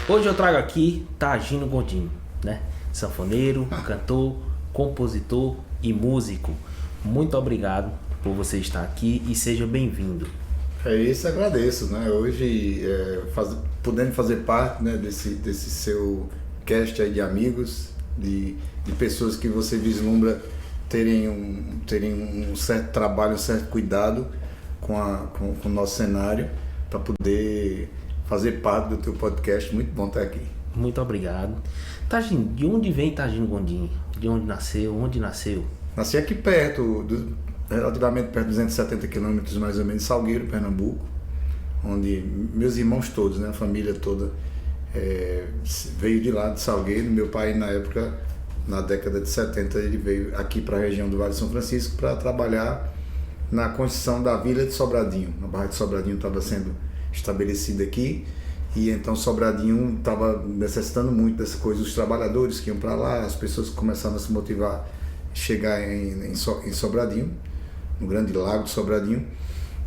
Hoje eu trago aqui Tagino Gondim, né? Sanfoneiro, cantor, compositor e músico. Muito obrigado por você estar aqui e seja bem-vindo. É isso, agradeço, né? Hoje, podendo fazer parte, né, desse seu cast aí de amigos, de pessoas que você vislumbra terem um certo trabalho, um certo cuidado com o nosso cenário, para poder fazer parte do teu podcast. Muito bom estar aqui. Muito obrigado. Tagino, de onde vem Tagino Gondim? De onde nasceu? Onde nasceu? Nasci aqui perto, relativamente perto de 270 quilômetros mais ou menos, de Salgueiro, Pernambuco, onde meus irmãos todos, né, a família toda veio de lá, de Salgueiro. Meu pai, na época, na década de 70, ele veio aqui para a região do Vale de São Francisco para trabalhar na construção da Vila de Sobradinho. A Barra de Sobradinho estava sendo estabelecida aqui, e então Sobradinho estava necessitando muito dessa coisa. Os trabalhadores que iam para lá, as pessoas que começaram a se motivar a chegar em Sobradinho, no grande lago de Sobradinho.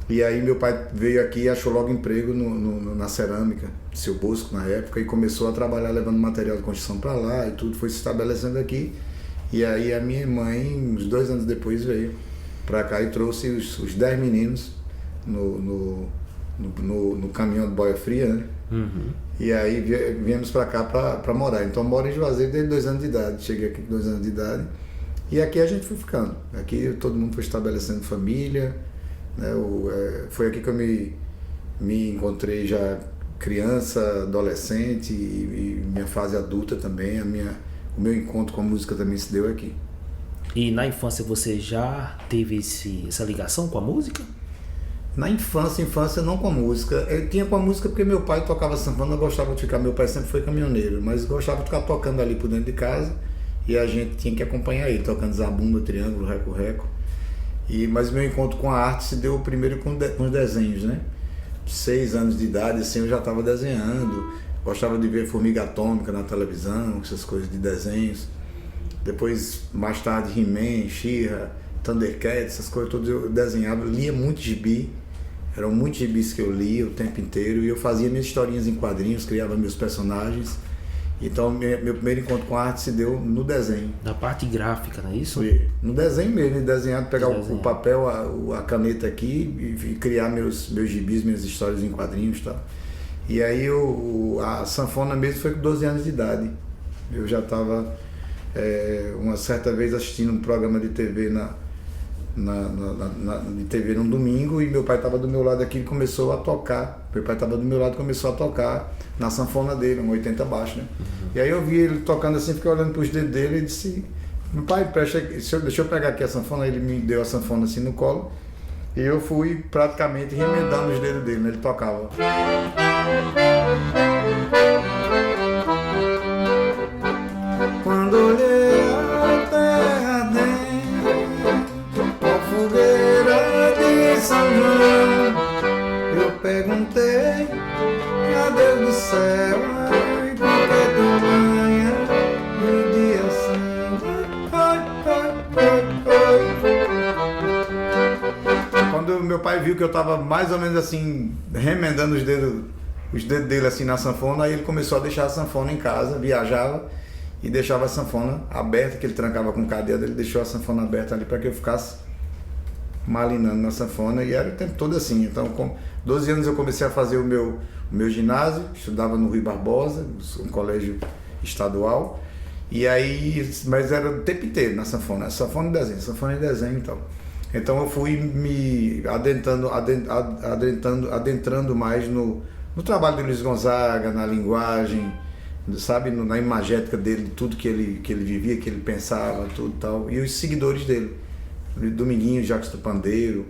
E aí meu pai veio aqui e achou logo emprego na cerâmica, Seu Bosco na época, e começou a trabalhar levando material de construção para lá, e tudo foi se estabelecendo aqui. E aí a minha mãe, uns 2 anos depois, veio para cá e trouxe os 10 meninos no caminhão de boia fria, né? Uhum. E aí viemos para cá para morar. Então eu moro em Juazeiro desde 2 anos de idade. Cheguei aqui com 2 anos de idade. E aqui a gente foi ficando. Aqui todo mundo foi estabelecendo família, né? Foi aqui que eu me encontrei já criança, adolescente e minha fase adulta também. O meu encontro com a música também se deu aqui. E na infância você já teve essa ligação com a música? Na infância não com a música. Eu tinha com a música porque meu pai tocava sanfona, eu gostava de ficar. Meu pai sempre foi caminhoneiro, mas gostava de ficar tocando ali por dentro de casa, e a gente tinha que acompanhar ele, tocando zabumba, triângulo, reco-reco. Mas meu encontro com a arte se deu primeiro com os desenhos, né? 6 anos de idade, assim, eu já estava desenhando. Gostava de ver Formiga Atômica na televisão, essas coisas de desenhos. Depois, mais tarde, He-Man, She-Ra, Thundercats, essas coisas todas eu desenhava. Eu lia muito gibi, eram muitos gibis que eu lia o tempo inteiro, e eu fazia minhas historinhas em quadrinhos, criava meus personagens. Então meu primeiro encontro com a arte se deu no desenho. Da parte gráfica, não é isso? No desenho mesmo, desenhar, pegar o papel, a caneta aqui e criar meus gibis, minhas histórias em quadrinhos e tal. E aí a sanfona mesmo foi com 12 anos de idade. Eu já estava uma certa vez assistindo um programa de TV de TV num domingo, e meu pai estava do meu lado aqui e começou a tocar. Meu pai estava do meu lado e começou a tocar na sanfona dele, um 80 baixo, né? Uhum. E aí eu vi ele tocando assim, fiquei olhando para os dedos dele e disse: meu pai, deixa eu pegar aqui a sanfona. Ele me deu a sanfona assim no colo, e eu fui praticamente remendando os dedos dele, né? Ele tocava. Quando olhei a terra dentro, a fogueira de São João, eu perguntei a Deus do céu, ai, por que tamanha judiação? Quando meu pai viu que eu estava mais ou menos assim, remendando os dedos dele assim na sanfona, aí ele começou a deixar a sanfona em casa, viajava e deixava a sanfona aberta, que ele trancava com cadeado. Ele deixou a sanfona aberta ali para que eu ficasse malinando na sanfona, e era o tempo todo assim. Então, com 12 anos eu comecei a fazer o meu ginásio, estudava no Rui Barbosa, um colégio estadual, e aí, mas era o tempo inteiro na sanfona e desenho e tal. Então eu fui me adentrando mais no trabalho de Luiz Gonzaga, na linguagem, sabe, na imagética dele, tudo que ele vivia, que ele pensava, tudo tal. E os seguidores dele, Dominguinho, Jacques do Pandeiro,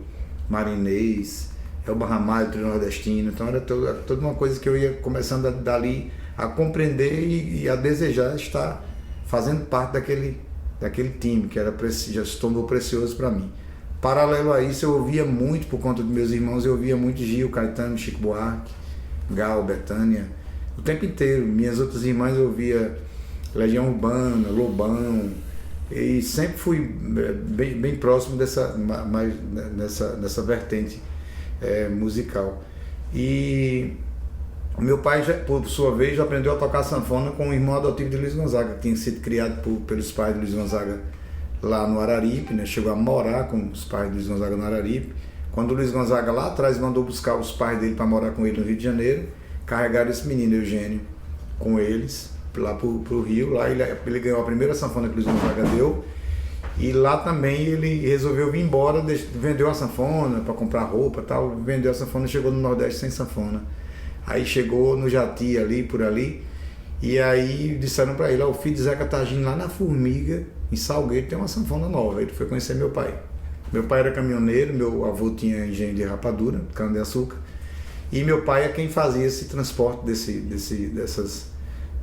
Marinês, Elba Ramalho, Trio Nordestino. Então era toda uma coisa que eu ia começando dali a compreender e a desejar estar fazendo parte daquele time, que já se tornou precioso para mim. Paralelo a isso, eu ouvia muito, por conta dos meus irmãos, eu ouvia muito Gil, Caetano, Chico Buarque, Gal, Bethânia, o tempo inteiro. Minhas outras irmãs eu ouvia Legião Urbana, Lobão, e sempre fui bem próximo nessa vertente musical. E O meu pai, por sua vez, aprendeu a tocar sanfona com o irmão adotivo de Luiz Gonzaga, que tinha sido criado pelos pais de Luiz Gonzaga lá no Araripe, né? Chegou a morar com os pais de Luiz Gonzaga no Araripe. Quando o Luiz Gonzaga lá atrás mandou buscar os pais dele para morar com ele no Rio de Janeiro, carregaram esse menino, Eugênio, com eles, lá pro Rio. Lá ele ganhou a primeira sanfona que o Luiz Gonzaga deu. E lá também ele resolveu vir embora, vendeu a sanfona para comprar roupa e tal, vendeu a sanfona e chegou no Nordeste sem sanfona. Aí chegou no Jati ali, por ali, e aí disseram para ele, o filho de Zeca Tagino lá na Formiga, em Salgueiro, tem uma sanfona nova. Ele foi conhecer meu pai. Meu pai era caminhoneiro, meu avô tinha engenho de rapadura, cana-de-açúcar, e meu pai é quem fazia esse transporte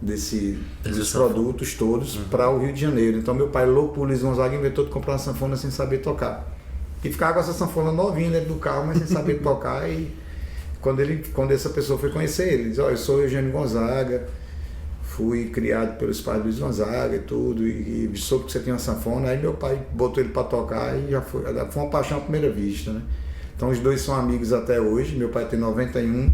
desses produtos todos para o Rio de Janeiro. Então meu pai, louco por Luiz Gonzaga, inventou de comprar uma sanfona sem saber tocar. E ficava com essa sanfona novinha dentro do carro, mas sem saber tocar. E quando essa pessoa foi conhecer ele, disse, eu sou Eugênio Gonzaga, fui criado pelos pais de Luiz Gonzaga e tudo, e soube que você tinha uma sanfona. Aí meu pai botou ele para tocar e já foi uma paixão à primeira vista, né? Então os dois são amigos até hoje. Meu pai tem 91,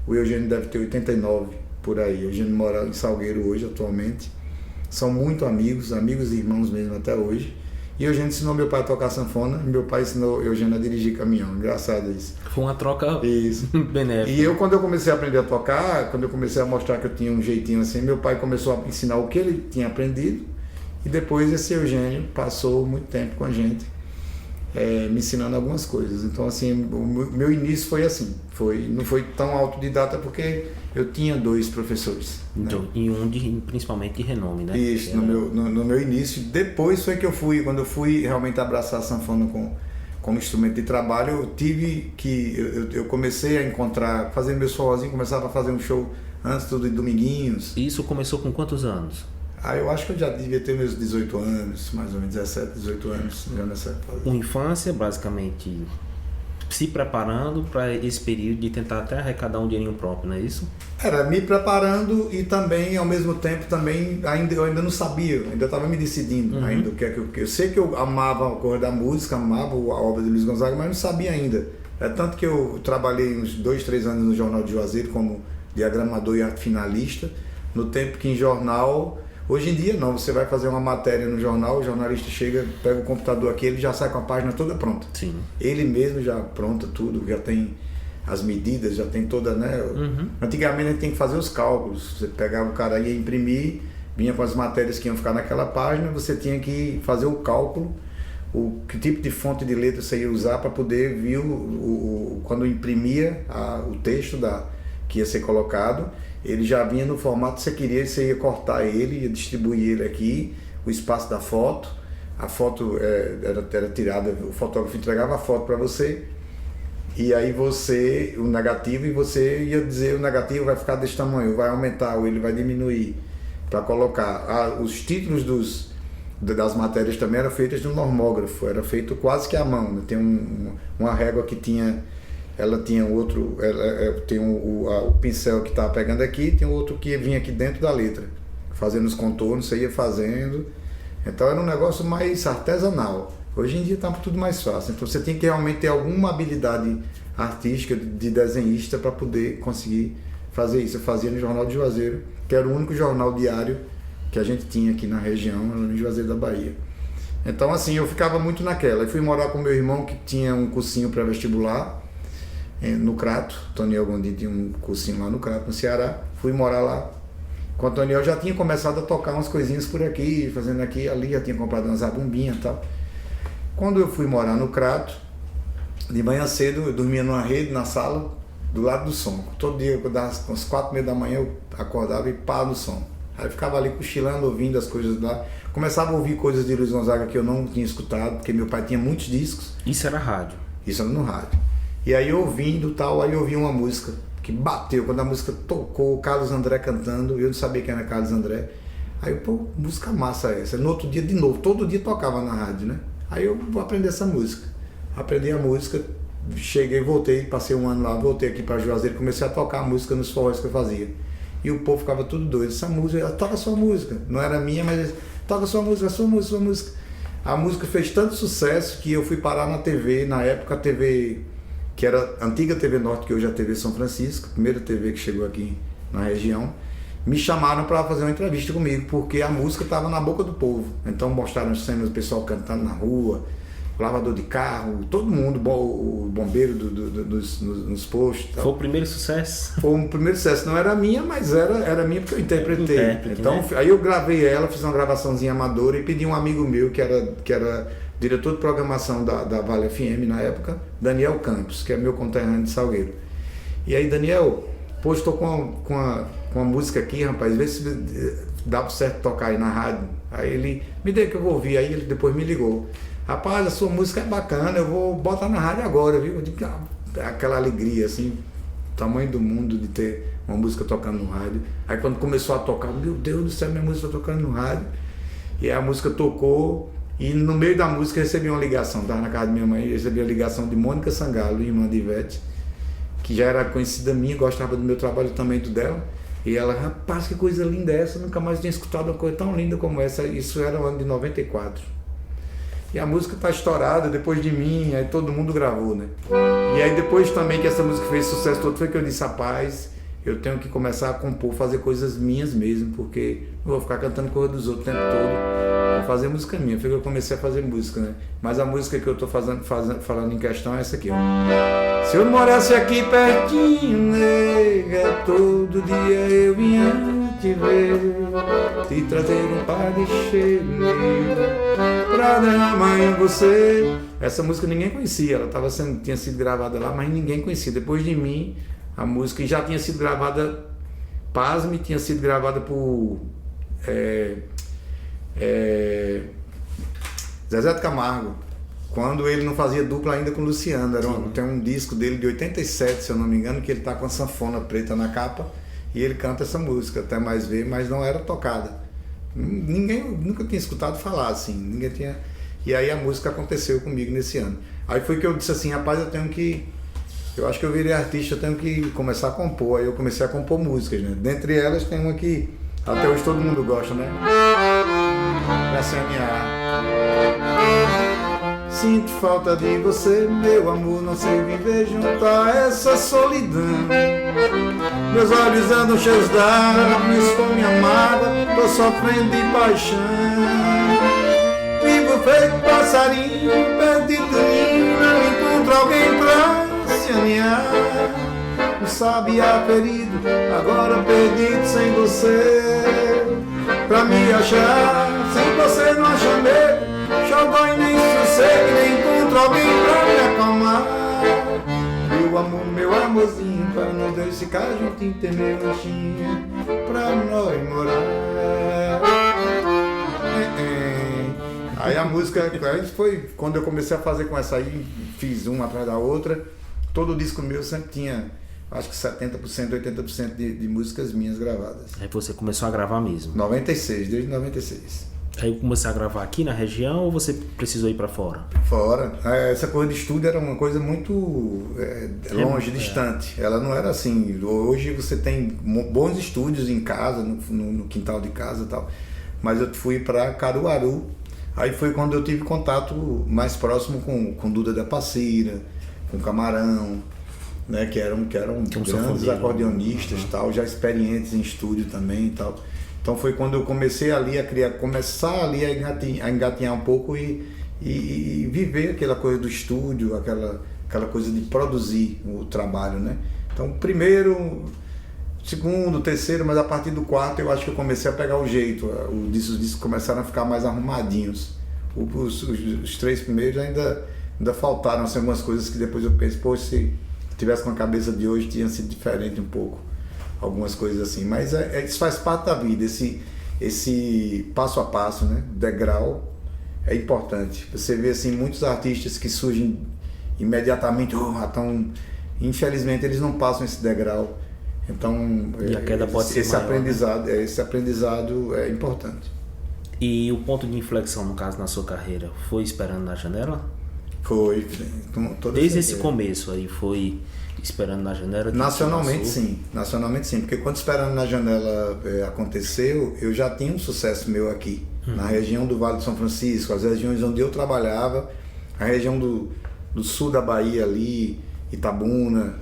o Eugênio deve ter 89 por aí. O Eugênio mora em Salgueiro hoje, atualmente. São muito amigos e irmãos mesmo até hoje. E Eugênio ensinou meu pai a tocar sanfona, e meu pai ensinou Eugênio a dirigir caminhão. Engraçado isso. Foi uma troca benéfica. E quando eu comecei a aprender a tocar, quando eu comecei a mostrar que eu tinha um jeitinho assim, meu pai começou a ensinar o que ele tinha aprendido, e depois esse Eugênio passou muito tempo com a gente, me ensinando algumas coisas. Então assim, o meu início foi assim, não foi tão autodidata porque eu tinha 2 professores, né? E principalmente de renome, né? Isso, no meu início. Depois foi que quando eu fui realmente abraçar a sanfona como instrumento de trabalho, eu comecei a encontrar, fazendo meus forrozinhos, começava a fazer um show antes tudo de dominguinhos. Isso começou com quantos anos? Eu acho que eu já devia ter meus 18 anos, mais ou menos 17, 18 anos, já nessa fase. Uma infância, basicamente, se preparando para esse período de tentar até arrecadar um dinheirinho próprio, não é isso? Era me preparando e também, ao mesmo tempo, eu ainda não sabia, ainda estava me decidindo ainda o que é que eu sei que eu amava a cor da música, amava a obra de Luiz Gonzaga, mas não sabia ainda. É tanto que eu trabalhei uns 2, 3 anos no Jornal de Juazeiro como diagramador e arte finalista, no tempo que em jornal... Hoje em dia não, você vai fazer uma matéria no jornal, o jornalista chega, pega o computador aqui, ele já sai com a página toda pronta. Sim. Ele mesmo já pronta tudo, já tem as medidas, já tem toda, né? Antigamente a gente tem que fazer os cálculos, você pegava o cara, ia imprimir, vinha com as matérias que iam ficar naquela página, você tinha que fazer o cálculo, que tipo de fonte de letra você ia usar para poder ver quando imprimia o texto que ia ser colocado. Ele já vinha no formato que você queria, você ia cortar ele, ia distribuir ele aqui, o espaço da foto. A foto era tirada, o fotógrafo entregava a foto para você, e aí o negativo, e você ia dizer, o negativo vai ficar desse tamanho, vai aumentar ou ele vai diminuir, para colocar. Os títulos das matérias também eram feitas no normógrafo, era feito quase que à mão, né? Tem uma régua que tinha... Ela tinha outro, tem o pincel que estava pegando aqui, tem outro que vinha aqui dentro da letra, fazendo os contornos, você ia fazendo. Então era um negócio mais artesanal. Hoje em dia está tudo mais fácil. Então você tem que realmente ter alguma habilidade artística de desenhista para poder conseguir fazer isso. Eu fazia no Jornal de Juazeiro, que era o único jornal diário que a gente tinha aqui na região, no Juazeiro da Bahia. Então assim, eu ficava muito naquela. Eu fui morar com meu irmão que tinha um cursinho pré-vestibular no Crato. Toniel Gondim tinha um cursinho lá no Crato, no Ceará. Fui morar lá. Com o Toniel já tinha começado a tocar umas coisinhas por aqui, fazendo aqui e ali, já tinha comprado umas abumbinhas e tal. Quando eu fui morar no Crato, de manhã cedo, eu dormia numa rede, na sala, do lado do som. Todo dia, quando dava umas 4h30 da manhã, eu acordava e pá no som. Aí eu ficava ali cochilando, ouvindo as coisas lá. Começava a ouvir coisas de Luiz Gonzaga que eu não tinha escutado, porque meu pai tinha muitos discos. Isso era rádio? Isso era no rádio. E aí ouvindo tal, aí eu ouvi uma música que bateu, quando a música tocou, o Carlos André cantando, eu não sabia quem era Carlos André. Aí eu, música massa essa. No outro dia de novo, todo dia tocava na rádio, né? Aí eu vou aprender essa música. Aprendi a música, cheguei, voltei, passei um ano lá, voltei aqui para Juazeiro, comecei a tocar a música nos forrós que eu fazia. E o povo ficava tudo doido, essa música, toca a sua música. Não era minha, mas toca a sua música, a sua música, a sua música. A música fez tanto sucesso que eu fui parar na TV, na época a TV... que era a antiga TV Norte, que hoje é a TV São Francisco, a primeira TV que chegou aqui na região, me chamaram para fazer uma entrevista comigo, porque a música estava na boca do povo. Então mostraram cenas do pessoal cantando na rua, lavador de carro, todo mundo, o bombeiro nos postos. Tal. Foi o primeiro sucesso? Foi o primeiro sucesso, não era minha, mas era minha porque eu interpretei. Então, né? Aí eu gravei ela, fiz uma gravaçãozinha amadora e pedi um amigo meu que era diretor de programação da Vale FM na época, Daniel Campos, que é meu conterrâneo de Salgueiro. E aí, Daniel, pô, estou com a música aqui, rapaz, vê se dá certo tocar aí na rádio. Aí ele, me dê que eu vou ouvir, aí ele depois me ligou. Rapaz, a sua música é bacana, eu vou botar na rádio agora, viu? Eu digo, aquela alegria, assim, tamanho do mundo de ter uma música tocando no rádio. Aí quando começou a tocar, meu Deus do céu, minha música está tocando no rádio. E aí a música tocou, e no meio da música eu recebi uma ligação, estava na casa da minha mãe, eu recebi a ligação de Mônica Sangalo, irmã de Ivete, que já era conhecida minha, gostava do meu trabalho também, do dela. E ela, rapaz, que coisa linda essa, eu nunca mais tinha escutado uma coisa tão linda como essa. Isso era o ano de 94. E a música tá estourada depois de mim, aí todo mundo gravou, né? E aí depois também que essa música fez sucesso todo, foi que eu disse, rapaz, eu tenho que começar a compor, fazer coisas minhas mesmo, porque não vou ficar cantando coisa dos outros o tempo todo, vou fazer música minha. Foi que eu comecei a fazer música, né? Mas a música que eu tô falando em questão é essa aqui, ó. Se eu morasse aqui pertinho, nega, todo dia eu vinha te ver, te trazer um par de cheiro pra derramar em você. Essa música ninguém conhecia, ela tinha sido gravada lá, mas ninguém conhecia. Depois de mim, a música já tinha sido gravada, pasme, tinha sido gravada por Zezé de Camargo, quando ele não fazia dupla ainda com o Luciano. Tem um disco dele de 87, se eu não me engano, que ele tá com a sanfona preta na capa e ele canta essa música, Até Mais Ver, mas não era tocada. Ninguém nunca tinha escutado falar assim, ninguém tinha. E aí a música aconteceu comigo nesse ano. Aí foi que eu disse assim, rapaz, eu acho que eu virei artista, eu tenho que começar a compor. Aí eu comecei a compor músicas, né? Dentre elas tem uma que até hoje todo mundo gosta, né? Pra sanear. Sinto falta de você, meu amor, não sei viver junto a essa solidão. Meus olhos andam cheios d'água, estou me amada, tô sofrendo de paixão. Vivo feito passarinho, perdido, não encontro alguém pra se aninhar. O sabiá ferido, agora perdido sem você. Pra me achar, sem você não acha medo. Xodó e nem sossego, nem encontro alguém pra me acalmar. Meu amor, meu amorzinho, pra nós dois ficar juntinho, ter meu lanchinho pra nós morar. Aí a música, aí foi quando eu comecei a fazer com essa aí, fiz uma atrás da outra. Todo disco meu sempre tinha, acho que 70%, 80% de músicas minhas gravadas. Aí você começou a gravar mesmo? 96, desde 96. Aí comecei a gravar aqui na região ou você precisou ir para fora? Fora. Essa coisa de estúdio era uma coisa muito longe, distante. Ela não era assim. Hoje você tem bons estúdios em casa, no quintal de casa e tal. Mas eu fui para Caruaru. Aí foi quando eu tive contato mais próximo com Duda da Passira, com Camarão, né, que eram grandes acordeonistas, tal, já experientes em estúdio também e tal. Então foi quando eu comecei ali começar ali a engatinhar um pouco e viver aquela coisa do estúdio, aquela coisa de produzir o trabalho, né? Então primeiro, segundo, terceiro, mas a partir do quarto eu acho que eu comecei a pegar o jeito. Os discos começaram a ficar mais arrumadinhos. Os três primeiros ainda faltaram assim, algumas coisas que depois eu pensei, pô, se tivesse com a cabeça de hoje tinha sido diferente um pouco. Algumas coisas assim, mas isso faz parte da vida, esse passo a passo, né? Degrau é importante. Você vê assim, muitos artistas que surgem imediatamente, infelizmente eles não passam esse degrau. Então e a queda pode ser esse maior, aprendizado, né? Esse aprendizado é importante. E o ponto de inflexão, no caso, na sua carreira, foi Esperando na Janela? Foi, desde esse começo aí, foi Esperando na Janela? Nacionalmente sim, porque quando Esperando na Janela aconteceu, eu já tinha um sucesso meu aqui, na região do Vale do São Francisco, as regiões onde eu trabalhava, a região do sul da Bahia ali, Itabuna,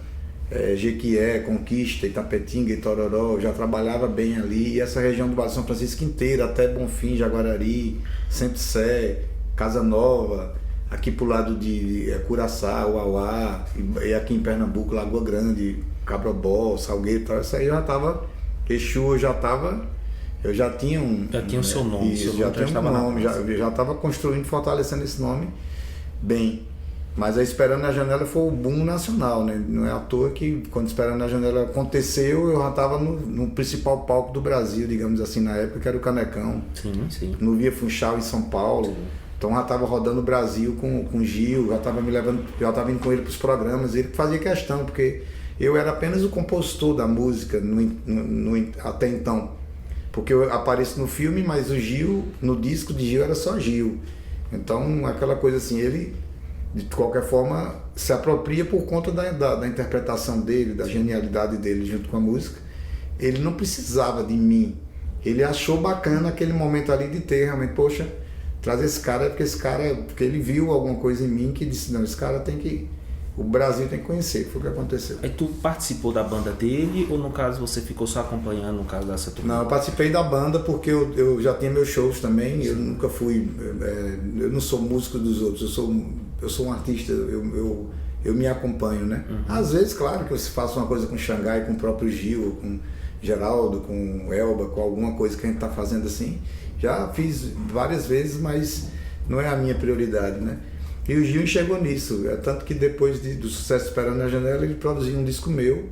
Jequié, Conquista, Itapetinga, Itororó, eu já trabalhava bem ali, e essa região do Vale de São Francisco inteira, até Bonfim, Jaguarari, Centro-Sé, Casa Nova, aqui pro lado de Curaçá, Uauá, e aqui em Pernambuco, Lagoa Grande, Cabrobó, Salgueiro, tal, isso aí já tava, Exu eu já tinha Já tinha o seu nome, isso, já tinha um nome, já estava construindo, fortalecendo esse nome bem. Mas a Esperando na Janela foi o boom nacional, né? Não é à toa que quando Esperando na Janela aconteceu, eu já estava no principal palco do Brasil, digamos assim, na época, que era o Canecão. Sim. No Via Funchal, em São Paulo. Então já estava rodando o Brasil com o Gil, já estava me levando, já estava indo com ele para os programas, ele fazia questão, porque eu era apenas o compositor da música até então. Porque eu apareço no filme, mas o Gil, no disco de Gil, era só Gil. Então, aquela coisa assim, ele, de qualquer forma, se apropria por conta da interpretação dele, da genialidade dele junto com a música. Ele não precisava de mim. Ele achou bacana aquele momento ali de ter realmente, poxa, trazer esse cara, porque ele viu alguma coisa em mim que disse, não, esse cara o Brasil tem que conhecer, foi o que aconteceu. Aí tu participou da banda dele ou no caso você ficou só acompanhando no caso dessa turma? Não, eu participei da banda porque eu já tinha meus shows também, eu nunca fui, eu não sou músico dos outros, eu sou um artista, eu me acompanho, né? Uhum. Às vezes, claro que eu faço uma coisa com o Xangai, com o próprio Gil, com Geraldo, com o Elba, com alguma coisa que a gente tá fazendo assim, já fiz várias vezes, mas não é a minha prioridade, né? E o Gil chegou nisso, tanto que depois do sucesso Esperando na Janela, ele produziu um disco meu,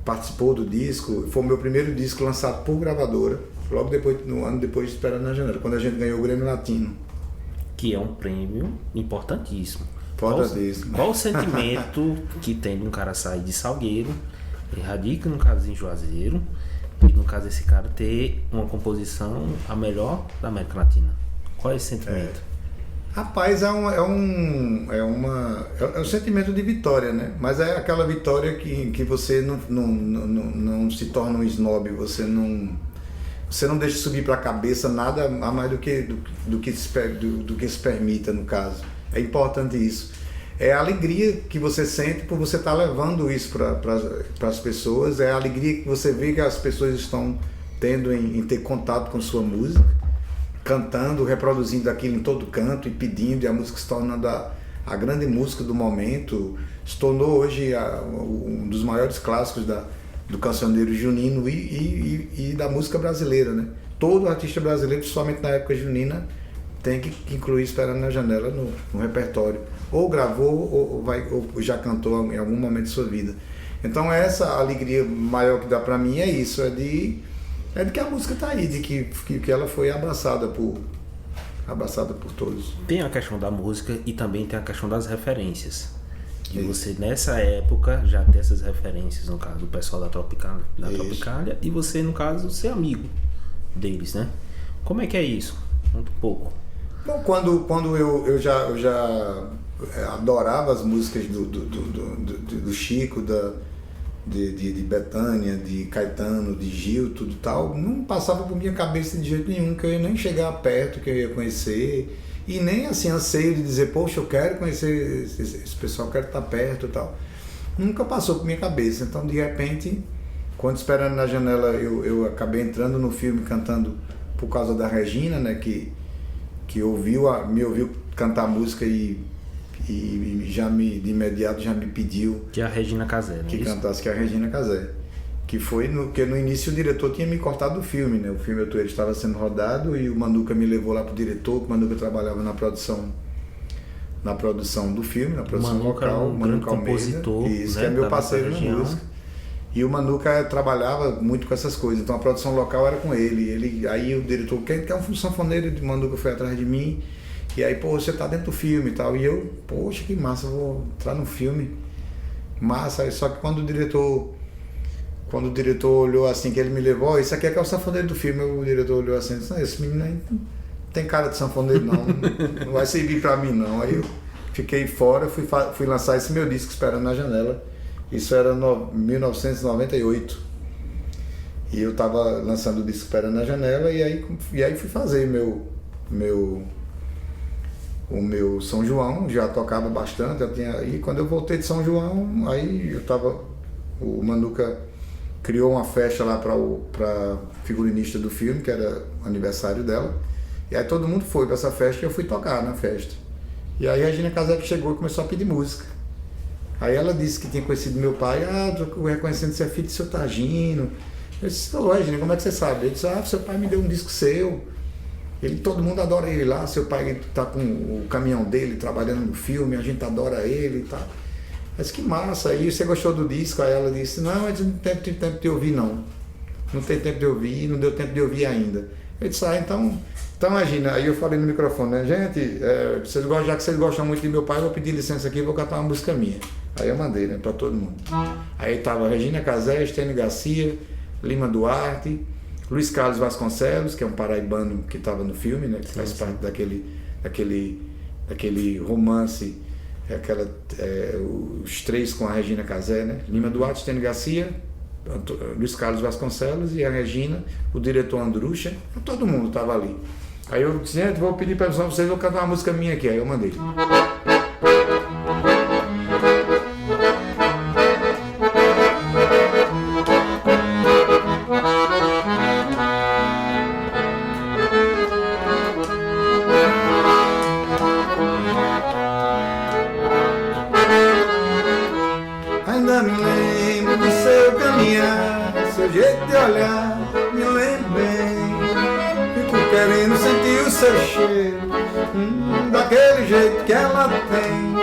participou do disco, foi o meu primeiro disco lançado por gravadora, logo depois, no ano depois de Esperando na Janela, quando a gente ganhou o Grêmio Latino. Que é um prêmio importantíssimo. Importantíssimo. Qual o sentimento que tem de um cara sair de Salgueiro, radica no caso em Juazeiro, e no caso esse cara ter uma composição a melhor da América Latina? Qual é esse sentimento? Rapaz, é um sentimento de vitória, né? Mas é aquela vitória que você não se torna um snob, você não deixa subir para a cabeça nada a mais do que se permita, no caso. É importante isso. É a alegria que você sente por você estar levando isso para as pessoas, é a alegria que você vê que as pessoas estão tendo em ter contato com sua música, cantando, reproduzindo aquilo em todo canto e pedindo, e a música se tornando a grande música do momento, se tornou hoje um dos maiores clássicos do cancioneiro junino e da música brasileira, né? Todo artista brasileiro, principalmente na época junina, tem que incluir Esperando na Janela no repertório. Ou gravou ou já cantou em algum momento de sua vida. Então essa alegria maior que dá pra mim é isso, é de que a música tá aí, de que ela foi abraçada por todos. Tem a questão da música e também tem a questão das referências. E você nessa época já tem essas referências, no caso do pessoal da Tropicália, e você no caso ser amigo deles, né? Como é que é isso? Conta um pouco. Bom, quando eu já adorava as músicas do Chico, de Bethânia, de Caetano, de Gil, tudo tal, não passava por minha cabeça de jeito nenhum que eu ia nem chegar perto, que eu ia conhecer, e nem assim anseio de dizer, poxa, eu quero conhecer esse pessoal, eu quero estar perto e tal. Nunca passou por minha cabeça. Então, de repente, quando Esperando na Janela, eu acabei entrando no filme cantando por causa da Regina, né, que me ouviu cantar música e de imediato já me pediu que é a Regina Casé, né? Que cantasse, que é a Regina Casé. Que foi que no início o diretor tinha me cortado do filme, né? O filme ele estava sendo rodado e o Manduca me levou lá pro diretor, o Manduca trabalhava na produção do filme, na produção Manuca local, um grande compositor, isso, né, que é meu parceiro na música. E o Manuca trabalhava muito com essas coisas, então a produção local era com ele. Aí o diretor, quem quer um sanfoneiro de Manuca, foi atrás de mim. E aí, pô, você tá dentro do filme e tal. E eu, poxa, que massa, eu vou entrar no filme. Massa. Só que quando o diretor olhou assim, que ele me levou, isso aqui é que é o sanfoneiro do filme. O diretor olhou assim, disse, esse menino aí não tem cara de sanfoneiro não, não vai servir pra mim não. Aí eu fiquei fora, fui lançar esse meu disco, Esperando na Janela. Isso era 1998. E eu tava lançando o disco Esperando na Janela e aí fui fazer o meu São João, já tocava bastante, e quando eu voltei de São João, aí o Manuca criou uma festa lá para figurinista do filme, que era o aniversário dela, e aí todo mundo foi para essa festa e eu fui tocar na festa. E aí a Regina Casé chegou e começou a pedir música. Aí ela disse que tinha conhecido meu pai, tô reconhecendo que você é filho do seu Targino. Eu disse, Regina, como é que você sabe? Ele disse, seu pai me deu um disco seu. Todo mundo adora ele lá, seu pai tá com o caminhão dele trabalhando no filme, a gente adora ele e tal. Eu disse, que massa, aí você gostou do disco? Aí ela disse, não, mas não tem tempo de ouvir não. Não tem tempo de ouvir, não deu tempo de ouvir ainda. Eu disse, então imagina, aí eu falei no microfone, né, gente, já que vocês gostam muito de meu pai, eu vou pedir licença aqui e vou cantar uma música minha. Aí eu mandei, né, pra todo mundo. Aí tava Regina Casé, Estênio Garcia, Lima Duarte, Luiz Carlos Vasconcelos, que é um paraibano que estava no filme, né, que faz parte daquele romance, os três com a Regina Casé, né? Lima Duarte, Estênio Garcia, Luiz Carlos Vasconcelos e a Regina, o diretor Andrucha, todo mundo estava ali. Aí eu disse, gente, vou pedir para vocês, vou cantar uma música minha aqui. Aí eu mandei. Ainda me lembro do seu caminhar, seu jeito de olhar, me lembro bem. Fico querendo sentir o seu cheiro, daquele jeito que ela tem.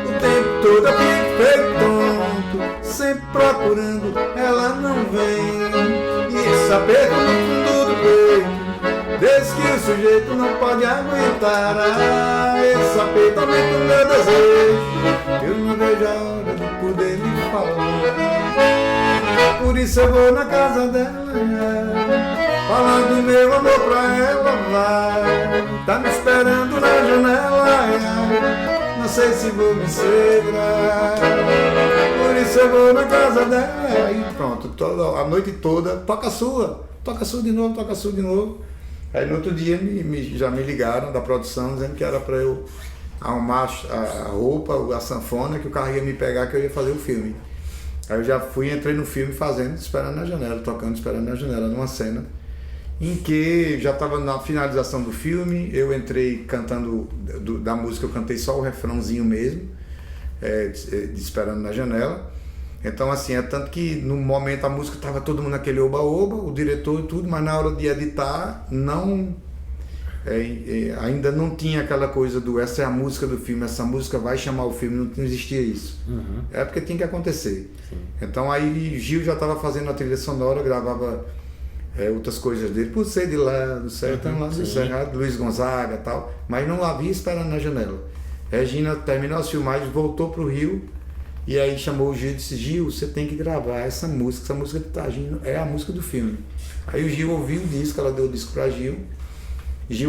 O tempo todo eu fico feito tonto, sempre procurando, ela não vem. E esse aperto no fundo do peito, desde que o sujeito não pode aguentar. Esse aperto aumenta o meu desejo, eu não vejo a hora de poder lhe falar. Por isso eu vou na casa dela, falar do meu amor pra ela, vai. Tá me esperando na janela, não sei se vou me segurar. Por isso eu vou na casa dela. E pronto, a noite toda, toca a sua de novo, toca a sua de novo. Aí no outro dia já me ligaram da produção dizendo que era para eu arrumar a roupa, a sanfona, que o carro ia me pegar, que eu ia fazer o filme. Aí eu já entrei no filme fazendo, esperando na janela, tocando, esperando na janela, numa cena em que já estava na finalização do filme. Eu entrei cantando, da música eu cantei só o refrãozinho mesmo, de Esperando na Janela. Então assim, tanto que no momento a música estava todo mundo naquele oba-oba, o diretor e tudo, mas na hora de editar ainda não tinha aquela coisa do essa é a música do filme, essa música vai chamar o filme, não existia isso. É porque tinha que acontecer. Sim. Então aí Gil já estava fazendo a trilha sonora, gravava outras coisas dele, por ser de lá do sertão, lá do Cerrado, Luiz Gonzaga e tal, mas não havia Esperando na Janela. Regina terminou as filmagens, voltou para o Rio, e aí chamou o Gil e disse, Gil, você tem que gravar essa música de Targino é a música do filme. Aí o Gil ouviu o disco, ela deu o disco para Gil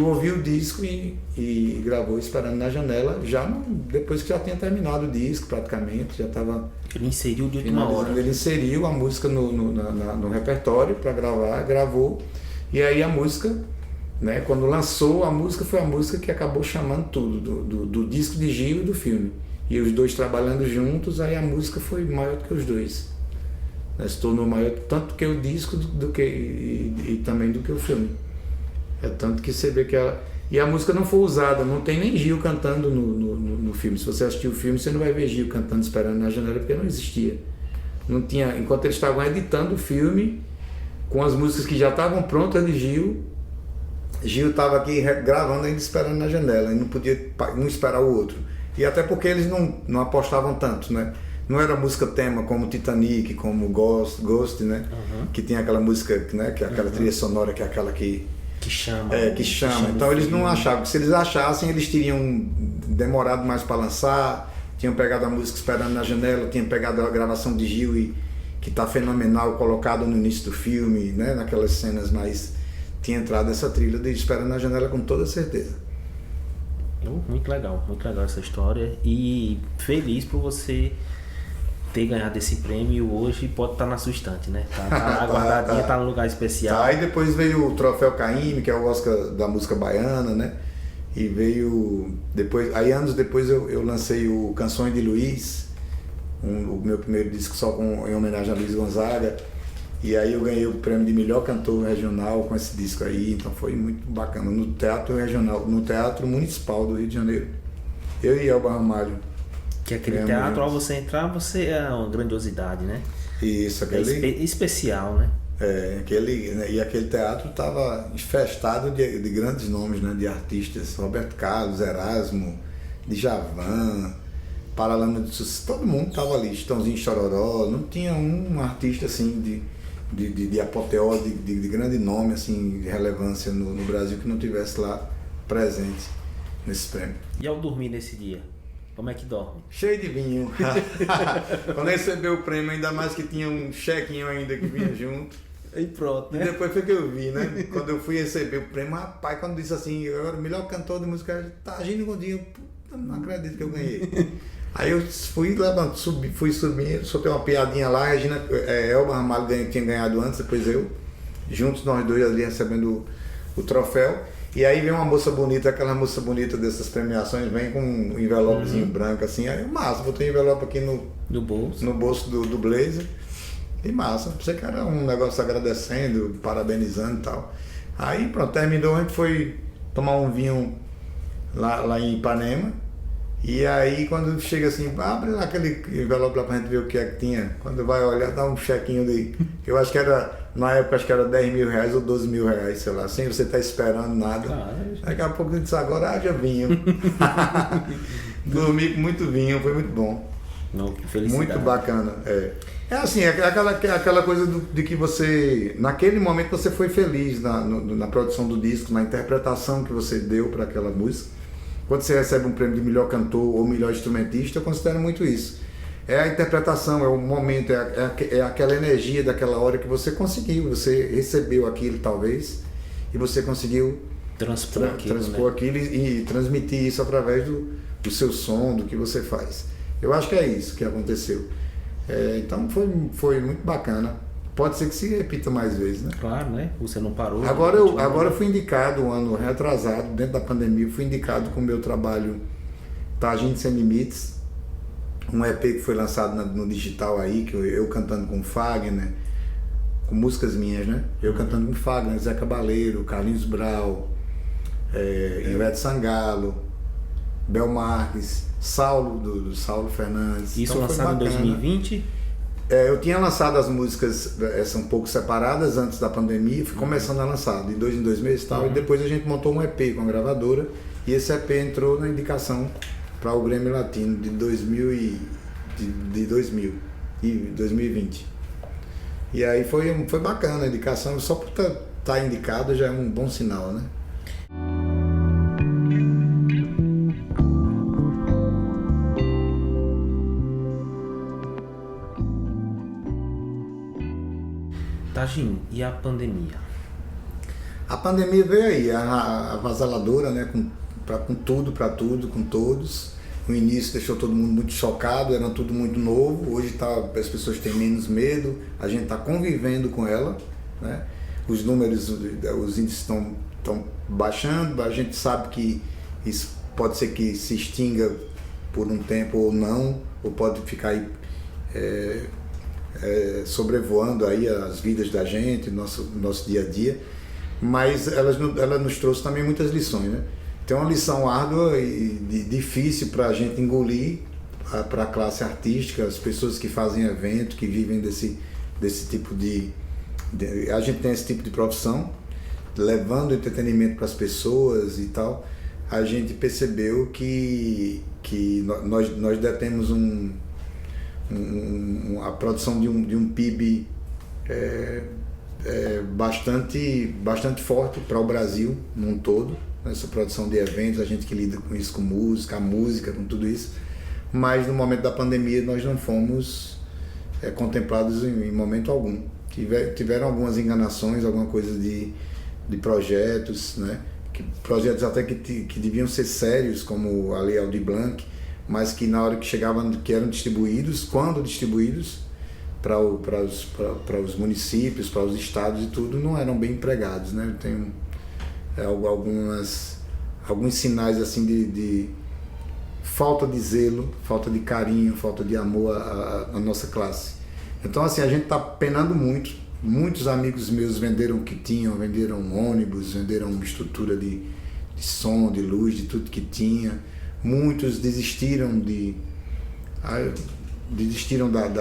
ouviu o disco e gravou Esperando na Janela, depois que já tinha terminado o disco praticamente, já estava... Ele inseriu de última hora. Ele inseriu a música no repertório para gravar, gravou, e aí a música, né, quando lançou a música, foi a música que acabou chamando tudo, do disco de Gil e do filme. E os dois trabalhando juntos, aí a música foi maior do que os dois. Se tornou maior tanto que o disco e também do que o filme. Tanto que você vê que ela... E a música não foi usada, não tem nem Gil cantando no filme. Se você assistir o filme, você não vai ver Gil cantando Esperando na Janela, porque não existia. Não tinha... Enquanto eles estavam editando o filme, com as músicas que já estavam prontas de Gil estava aqui gravando ainda Esperando na Janela, e não podia não esperar o outro. E até porque eles não apostavam tanto, né? Não era música tema como Titanic, como Ghost, né? Que tem aquela música, né? Que é aquela trilha sonora, que é aquela que chama. Que chama. Então eles não achavam. Se eles achassem, eles teriam demorado mais para lançar, tinham pegado a música Esperando na Janela, tinham pegado a gravação de Gil, que está fenomenal, colocado no início do filme, né? Naquelas cenas, mas tinha entrado essa trilha de Esperando na Janela com toda certeza. Muito legal essa história, e feliz por você ter ganhado esse prêmio hoje. Pode estar na sua estante, né? Tá lá guardadinha, tá num lugar especial. Aí depois veio o Troféu Caymmi, que é o Oscar da música baiana, né? E veio depois, aí anos depois eu lancei o Canções de Luiz, o meu primeiro disco só em homenagem a Luiz Gonzaga. E aí eu ganhei o prêmio de melhor cantor regional com esse disco aí, então foi muito bacana. No Teatro Regional, no Teatro Municipal do Rio de Janeiro. Eu e Elba Ramalho. Que aquele teatro, ao você entrar, você é uma grandiosidade, né? Isso, aquele... especial, né? E aquele teatro estava infestado de grandes nomes, né? De artistas, Roberto Carlos, Erasmo, Djavan, Paralamas de Sucesso, todo mundo estava ali, Chitãozinho Chororó, não tinha um artista assim de apoteose, de grande nome, assim, de relevância no Brasil que não tivesse lá presente nesse prêmio. E ao dormir nesse dia? Como é que dorme? Cheio de vinho. Quando recebeu o prêmio, ainda mais que tinha um chequinho ainda que vinha junto. E pronto, né? E depois foi que eu vi, né? Quando eu fui receber o prêmio, rapaz, quando disse assim, eu era o melhor cantor de música, tá agindo Gondinho, não acredito que eu ganhei. Aí eu fui subindo, soltei uma piadinha lá, a Regina, Elba Ramalho tinha ganhado antes, depois eu, juntos nós dois ali recebendo o troféu. E aí vem uma moça bonita, aquela moça bonita dessas premiações, vem com um envelopezinho branco assim, aí massa, botei um envelope aqui no bolso do blazer, e massa, pensei que era um negócio agradecendo, parabenizando e tal. Aí pronto, terminou, a gente foi tomar um vinho lá em Ipanema, e aí quando chega assim, abre lá aquele envelope lá pra gente ver o que é que tinha, quando vai olhar dá um chequinho de, eu acho que era, na época acho que era 10 mil reais ou 12 mil reais, sei lá, sem você estar esperando nada. Daqui a pouco eu disse, agora haja vinho. Dormi com muito vinho, foi muito bom. Não, que felicidade. Muito bacana. É assim, aquela coisa de que você, naquele momento você foi feliz na produção do disco, na interpretação que você deu para aquela música. Quando você recebe um prêmio de melhor cantor ou melhor instrumentista, eu considero muito isso. É a interpretação, é o momento, é aquela energia daquela hora que você conseguiu, você recebeu aquilo talvez, e você conseguiu transpor aquilo e transmitir isso através do seu som, do que você faz. Eu acho que é isso que aconteceu. Então foi muito bacana. Pode ser que se repita mais vezes, né? Claro, né? Você não parou. Agora eu fui indicado, um ano retrasado, dentro da pandemia, fui indicado com o meu trabalho Tá Agindo Sem Limites, um EP que foi lançado no digital aí, que eu cantando com Fagner, com músicas minhas, né? Eu cantando com Fagner, Zé Cabaleiro, Carlinhos Brau, Ivete Sangalo, Bel Marques, Saulo, do Saulo Fernandes. Isso então, lançado em 2020? Eu tinha lançado as músicas um pouco separadas antes da pandemia, fui começando a lançar de 2 em 2 meses e tal, e depois a gente montou um EP com a gravadora, e esse EP entrou na indicação para o Grêmio Latino de 2020. E aí foi bacana a indicação, só por estar indicado já é um bom sinal, né? Taginho, e a pandemia? A pandemia veio aí, a avassaladora, né, com tudo, para tudo, com todos. No início deixou todo mundo muito chocado, era tudo muito novo. Hoje as pessoas têm menos medo, a gente está convivendo com ela, né? Os números, os índices estão baixando, a gente sabe que isso pode ser que se extinga por um tempo ou não, ou pode ficar aí sobrevoando aí as vidas da gente, nosso dia a dia, mas ela nos trouxe também muitas lições, né? Tem uma lição árdua e difícil para a gente engolir, para a classe artística, as pessoas que fazem evento, que vivem desse tipo a gente tem esse tipo de profissão, levando entretenimento para as pessoas e tal. A gente percebeu que nós detemos a produção de um PIB bastante forte para o Brasil num todo, essa produção de eventos, a gente que lida com isso, com música, a música, com tudo isso, mas no momento da pandemia nós não fomos contemplados em momento algum. Tiveram algumas enganações, alguma coisa de projetos, né? Projetos até que deviam ser sérios, como a Lei Aldir Blanc, mas que na hora que chegavam, que eram distribuídos, quando distribuídos para os municípios, para os estados e tudo, não eram bem empregados, né? Tem alguns sinais assim de falta de zelo, falta de carinho, falta de amor à nossa classe. Então assim, a gente está penando muito. Muitos amigos meus venderam o que tinham, venderam ônibus, venderam estrutura de som, de luz, de tudo que tinha. Muitos desistiram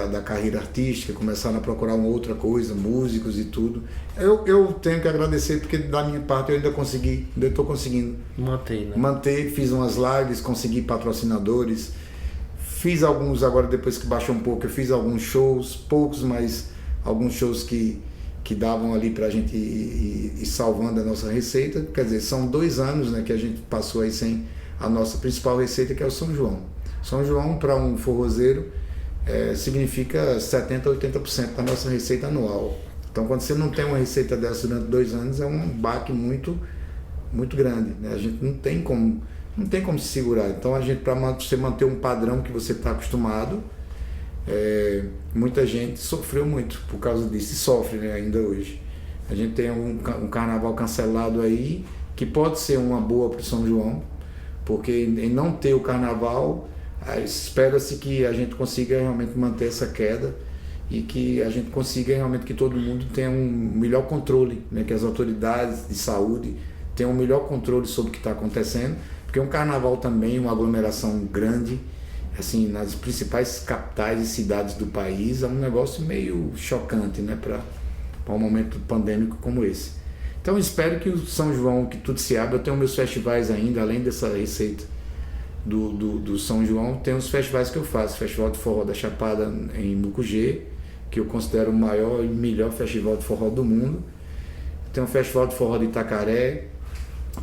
da carreira artística, começaram a procurar uma outra coisa, músicos e tudo. Eu tenho que agradecer, porque da minha parte eu ainda estou conseguindo manter, fiz umas lives, consegui patrocinadores, fiz alguns, agora depois que baixou um pouco, eu fiz alguns shows, poucos, mas alguns shows que davam ali pra gente ir salvando a nossa receita. Quer dizer, são 2 anos, né, que a gente passou aí sem a nossa principal receita, que é o São João. São João, para um forrozeiro, significa 70% a 80% da nossa receita anual. Então, quando você não tem uma receita dessa durante 2 anos, é um baque muito, muito grande, né? A gente não tem como se segurar. Então, a gente, para você manter um padrão que você está acostumado, muita gente sofreu muito por causa disso, e sofre, né, ainda hoje. A gente tem um carnaval cancelado aí, que pode ser uma boa para o São João, porque em não ter o carnaval, espera-se que a gente consiga realmente manter essa queda e que a gente consiga realmente que todo mundo tenha um melhor controle, né, que as autoridades de saúde tenham um melhor controle sobre o que está acontecendo, porque um carnaval também, uma aglomeração grande, assim, nas principais capitais e cidades do país, é um negócio meio chocante, né, para um momento pandêmico como esse. Então eu espero que o São João, que tudo se abra. Eu tenho meus festivais ainda, além dessa receita do São João, tem os festivais que eu faço. Festival de Forró da Chapada em Mucugê, que eu considero o maior e melhor festival de forró do mundo. Tem um Festival de Forró de Itacaré,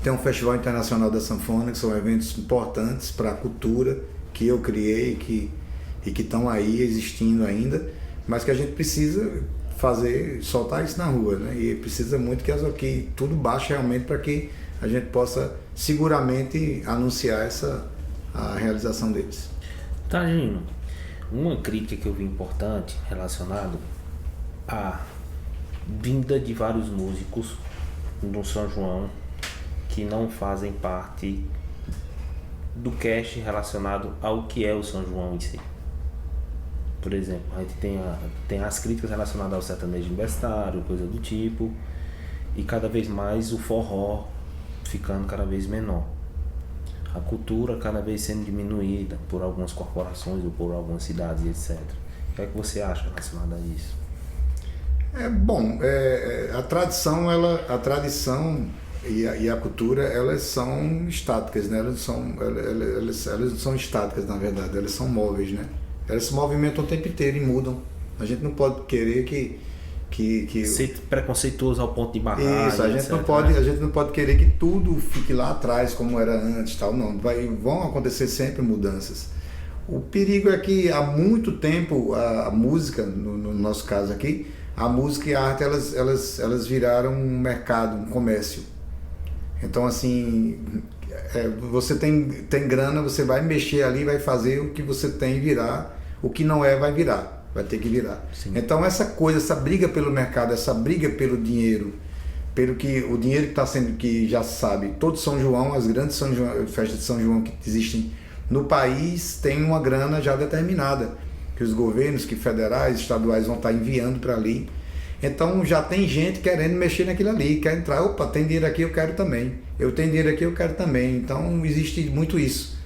tem um Festival Internacional da Sanfona, que são eventos importantes para a cultura, que eu criei e que estão aí existindo ainda, mas que a gente precisa soltar isso na rua, né? E precisa muito que tudo baixe realmente, para que a gente possa seguramente anunciar a realização deles. Tá, Gino, uma crítica que eu vi importante relacionado à vinda de vários músicos do São João que não fazem parte do cast relacionado ao que é o São João em si. Por exemplo, a gente tem as críticas relacionadas ao sertanejo universitário, coisa do tipo, e cada vez mais o forró ficando cada vez menor. A cultura cada vez sendo diminuída por algumas corporações ou por algumas cidades, etc. O que é que você acha relacionado a isso? A tradição e a cultura, elas são estáticas, né? Elas não são estáticas, na verdade, elas são móveis, né? Elas se movimentam o tempo inteiro e mudam. A gente não pode querer que ser preconceituoso ao ponto de barrar. Isso, a gente não pode querer que tudo fique lá atrás como era antes, tal. Não, vão acontecer sempre mudanças. O perigo é que há muito tempo a música, no nosso caso aqui, a música e a arte, elas viraram um mercado, um comércio. Então, assim, você tem grana, você vai mexer ali, vai fazer o que você tem virar, o que não vai virar, vai ter que virar. Sim. Então essa briga pelo mercado, essa briga pelo dinheiro, o dinheiro que está sendo, que já se sabe, todo São João, as grandes festas de São João que existem no país, tem uma grana já determinada, que os governos, que federais, estaduais vão estar enviando para ali. Então já tem gente querendo mexer naquilo ali, quer entrar, opa, tem dinheiro aqui, eu quero também. Eu tenho dinheiro aqui, eu quero também. Então existe muito isso.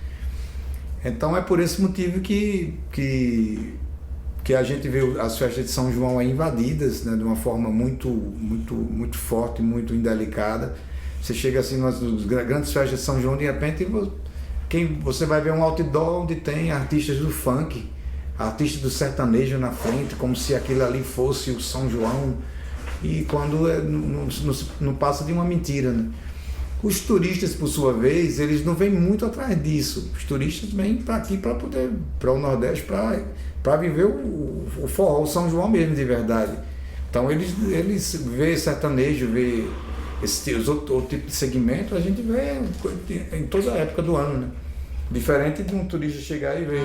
Então é por esse motivo que a gente vê as festas de São João aí invadidas, né, de uma forma muito, muito, muito forte, muito indelicada. Você chega assim nas grandes festas de São João, de repente você vai ver um outdoor onde tem artistas do funk, artistas do sertanejo na frente, como se aquilo ali fosse o São João, e quando não passa de uma mentira, né? Os turistas, por sua vez, eles não vêm muito atrás disso. Os turistas vêm para aqui para o Nordeste, para viver o forró, o São João mesmo, de verdade. Então eles vê sertanejo, vê outro tipo de segmento, a gente vê em toda a época do ano, né? Diferente de um turista chegar e ver: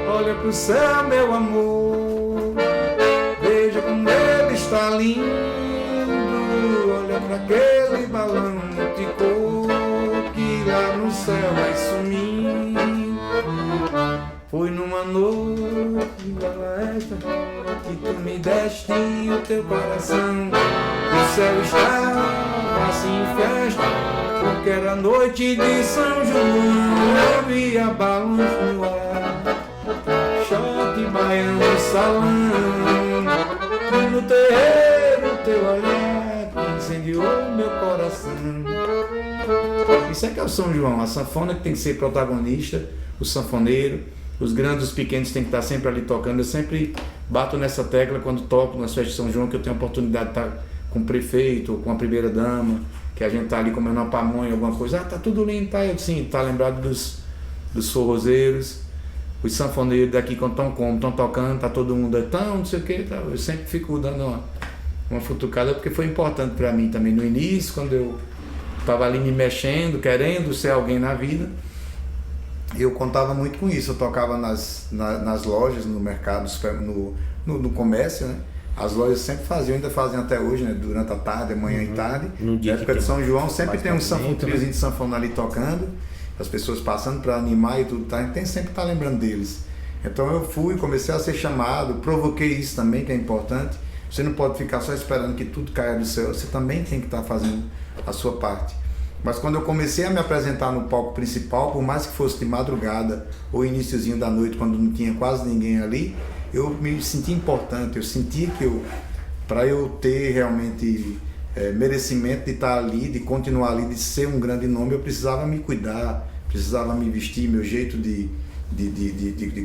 olha pro céu, meu amor, veja como ele está lindo, olha pra aquele balão multicor, céu vai sumir. Foi numa noite igual a esta que tu me deste o teu coração. O céu estava assim em festa, porque era noite de São João. Eu via balões no ar, shot baiano e salão. E no terreiro teu olhar que incendiou meu coração. Isso é que é o São João, a sanfona que tem que ser protagonista, o sanfoneiro, os grandes, os pequenos têm que estar sempre ali tocando. Eu sempre bato nessa tecla quando toco nas festas de São João, que eu tenho a oportunidade de estar com o prefeito, com a primeira dama, que a gente tá ali comendo uma pamonha, alguma coisa. Ah, tá tudo lindo, tá? Eu sim, tá lembrado dos forrozeiros, os sanfoneiros daqui quando estão tocando, tá todo mundo então, não sei o que, tá? Eu sempre fico dando uma futucada, porque foi importante para mim também no início, quando eu tava ali me mexendo, querendo ser alguém na vida. Eu contava muito com isso, eu tocava nas lojas, no mercado, no comércio, né? As lojas sempre faziam, ainda fazem até hoje, né? Durante a tarde, manhã e tarde. Na época de São João sempre tem um triozinho de sanfona ali tocando, as pessoas passando para animar e tudo, tá? Tem sempre que estar lembrando deles. Então eu comecei a ser chamado, provoquei isso também, que é importante. Você não pode ficar só esperando que tudo caia do céu, você também tem que estar fazendo a sua parte. Mas quando eu comecei a me apresentar no palco principal, por mais que fosse de madrugada ou iniciozinho da noite, quando não tinha quase ninguém ali, eu me senti importante, eu senti que para eu ter realmente merecimento de estar ali, de continuar ali, de ser um grande nome, eu precisava me cuidar, precisava me vestir, meu jeito de